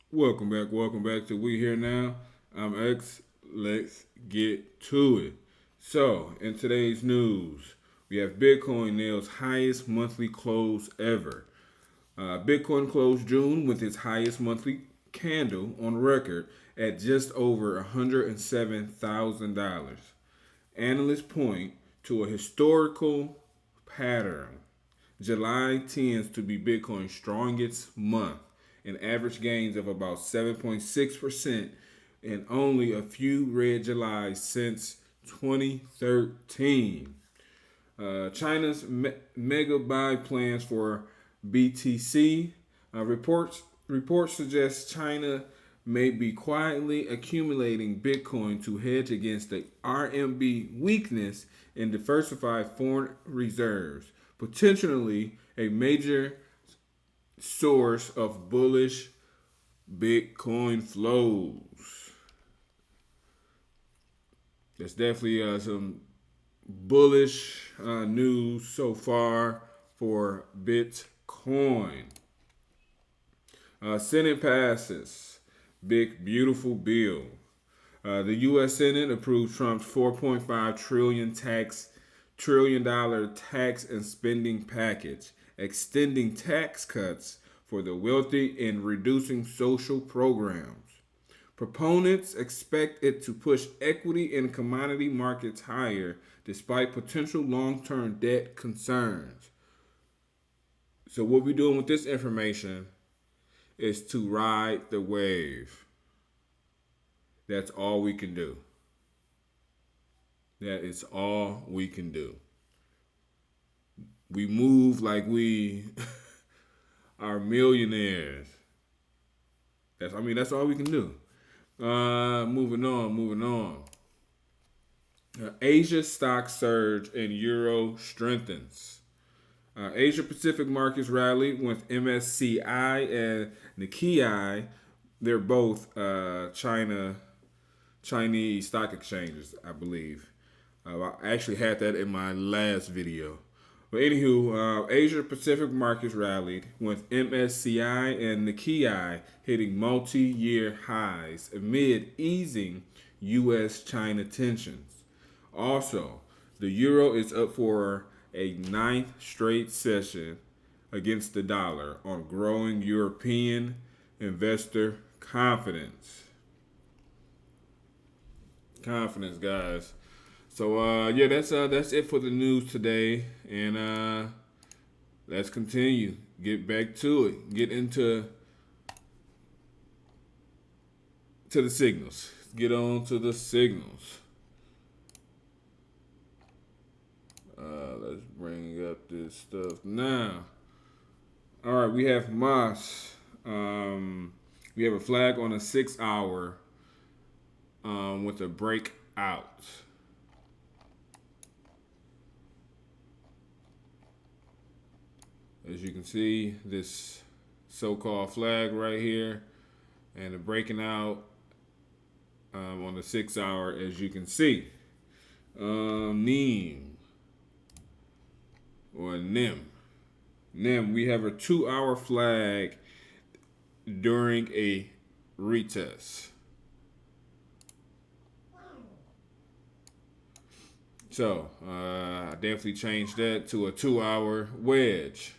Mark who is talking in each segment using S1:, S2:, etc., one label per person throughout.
S1: Welcome back to We Here Now. I'm X. Let's get to it. So, in today's news, we have Bitcoin nails highest monthly close ever. Bitcoin closed June with its highest monthly candle on record at just over $107,000. Analysts point to a historical pattern. July tends to be Bitcoin's strongest month, and average gains of about 7.6% in only a few red Julys since 2013. China's mega buy plans for BTC. Reports suggest China may be quietly accumulating Bitcoin to hedge against the RMB weakness and diversify foreign reserves, potentially a major source of bullish Bitcoin flows. There's definitely some bullish news so far for Bitcoin. Senate passes big beautiful bill. The U.S. Senate approved Trump's 4.5 trillion dollar tax and spending package, extending tax cuts for the wealthy and reducing social programs. Proponents expect it to push equity in commodity markets higher despite potential long term debt concerns. So, what we're doing with this information is to ride the wave. That's all we can do. That is all we can do. We move like we are millionaires. That's all we can do. Moving on. Asia stock surge and euro strengthens. Asia Pacific markets rallied with MSCI and Nikkei. They're both Chinese stock exchanges, I believe. I actually had that in my last video. But anywho, Asia Pacific markets rallied with MSCI and Nikkei hitting multi-year highs amid easing U.S.-China tensions. Also, the euro is up for a ninth straight session against the dollar on growing European investor confidence. Confidence, guys. So yeah, that's it for the news today, and let's continue. Get back to it. Get to the signals. Get on to the signals. Let's bring up this stuff now. All right, we have Moss. We have a flag on a 6 hour with a breakout. As you can see, this so-called flag right here, and the breaking out on the 6 hour, as you can see. NEM or NIM. NIM, we have a 2 hour flag during a retest. So, I definitely changed that to a 2 hour wedge.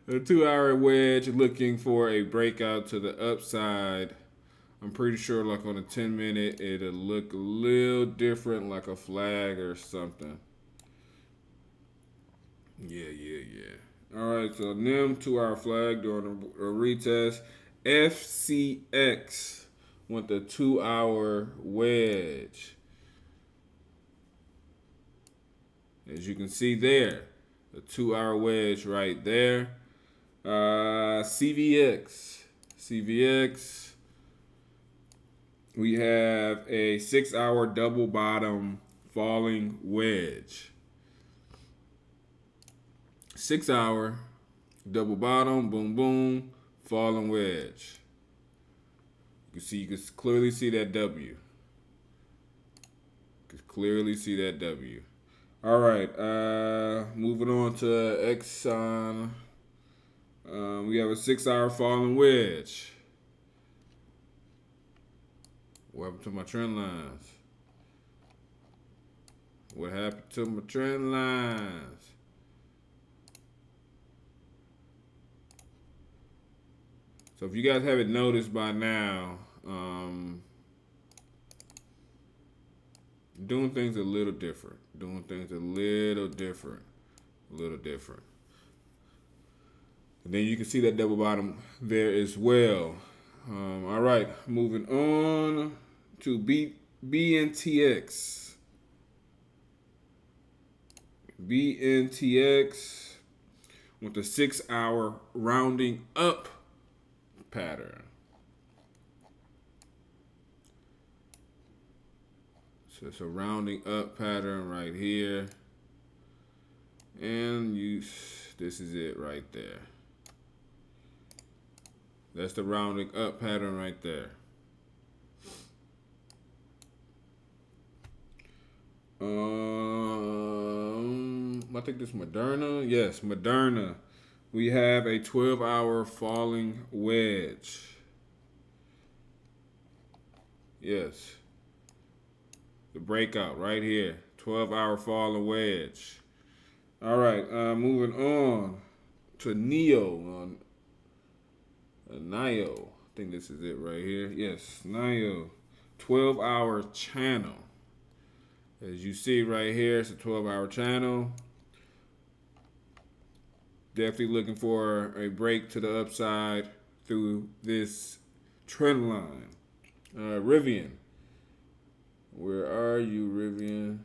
S1: A 2 hour wedge looking for a breakout to the upside. I'm pretty sure like on a 10 minute it'll look a little different, like a flag or something. Yeah. Alright, so NIM 2 hour flag during a retest. FCX went the 2 hour wedge. As you can see there, the 2 hour wedge right there. CVX. We have a 6 hour double bottom falling wedge. 6 hour double bottom, boom, falling wedge. You can clearly see that W. All right, moving on to Exxon. We have a 6-hour falling wedge. What happened to my trend lines? What happened to my trend lines? So if you guys haven't noticed by now, doing things a little different. Doing things a little different. And then you can see that double bottom there as well. All right, moving on to BNTX. BNTX with the 6-hour rounding up pattern. So it's a rounding up pattern right here. And this is it right there. That's the rounding up pattern right there. I think this is Moderna. Yes, Moderna. We have a 12-hour falling wedge. Yes. The breakout right here. 12-hour falling wedge. All right, moving on to NIO. NIO. I think this is it right here. Yes, NIO. 12-hour channel. As you see right here, it's a 12-hour channel. Definitely looking for a break to the upside through this trend line. Rivian. Where are you, Rivian?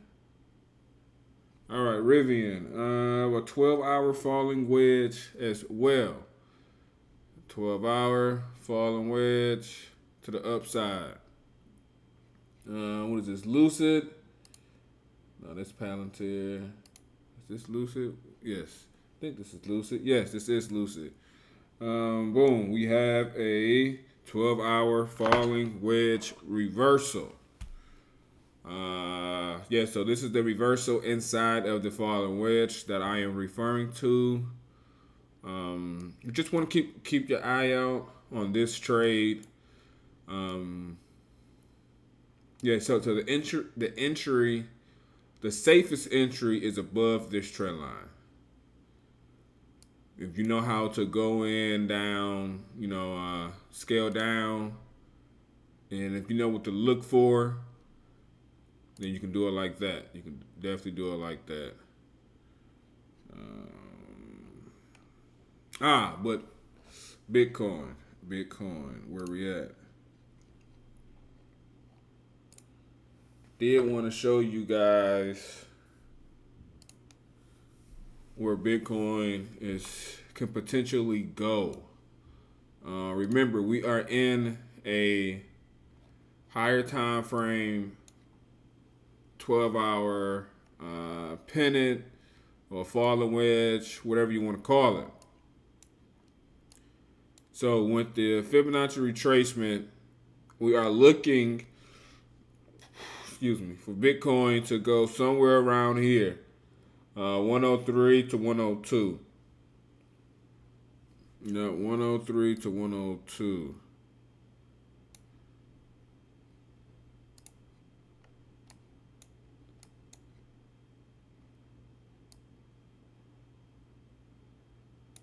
S1: All right, Rivian. A 12-hour falling wedge as well. 12-hour falling wedge to the upside. What is this? Lucid. No, that's Palantir. Is this Lucid? Yes. I think this is Lucid. Yes, this is Lucid. Boom. We have a 12-hour falling wedge reversal. Yeah, so this is the reversal inside of the falling wedge that I am referring to. You just want to keep your eye out on this trade. Yeah, so the entry, the safest entry is above this trend line. If you know how to go in, down, scale down, and if you know what to look for, then you can do it like that. You can definitely do it like that. But Bitcoin, where we at? Did want to show you guys where Bitcoin can potentially go. Remember, we are in a higher time frame, 12-hour pennant or falling wedge, whatever you want to call it. So with the Fibonacci retracement, we are looking, for Bitcoin to go somewhere around here, 103 to 102. 103 to 102.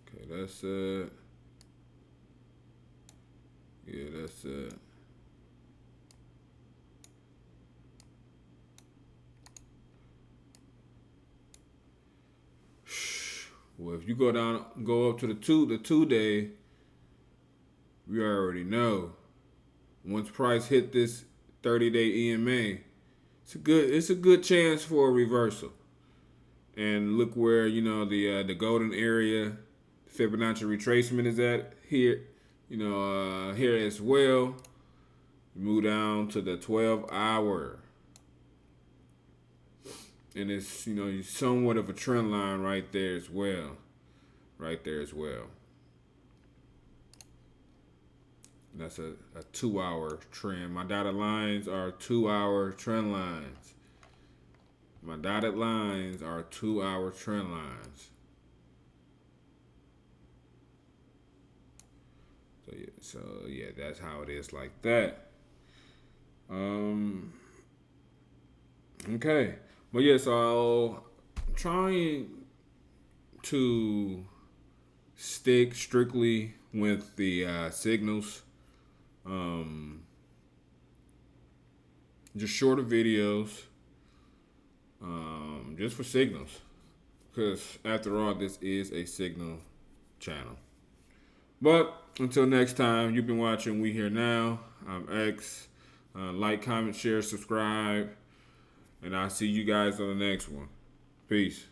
S1: Okay, that's it. Yeah, that's it. Well, if you go up to the two day, we already know. Once price hit this 30-day EMA, it's a good chance for a reversal. And look where the golden area, Fibonacci retracement is at here. Here as well. Move down to the 12-hour. And it's, somewhat of a trend line right there as well. That's a 2-hour trend. My dotted lines are 2-hour trend lines. Yeah, that's how it is like that. Okay. But yeah, so I'm trying to stick strictly with the signals. Um, just shorter videos, just for signals. Because after all, this is a signal channel. But until next time, you've been watching We Here Now. I'm X. Like, comment, share, subscribe. And I'll see you guys on the next one. Peace.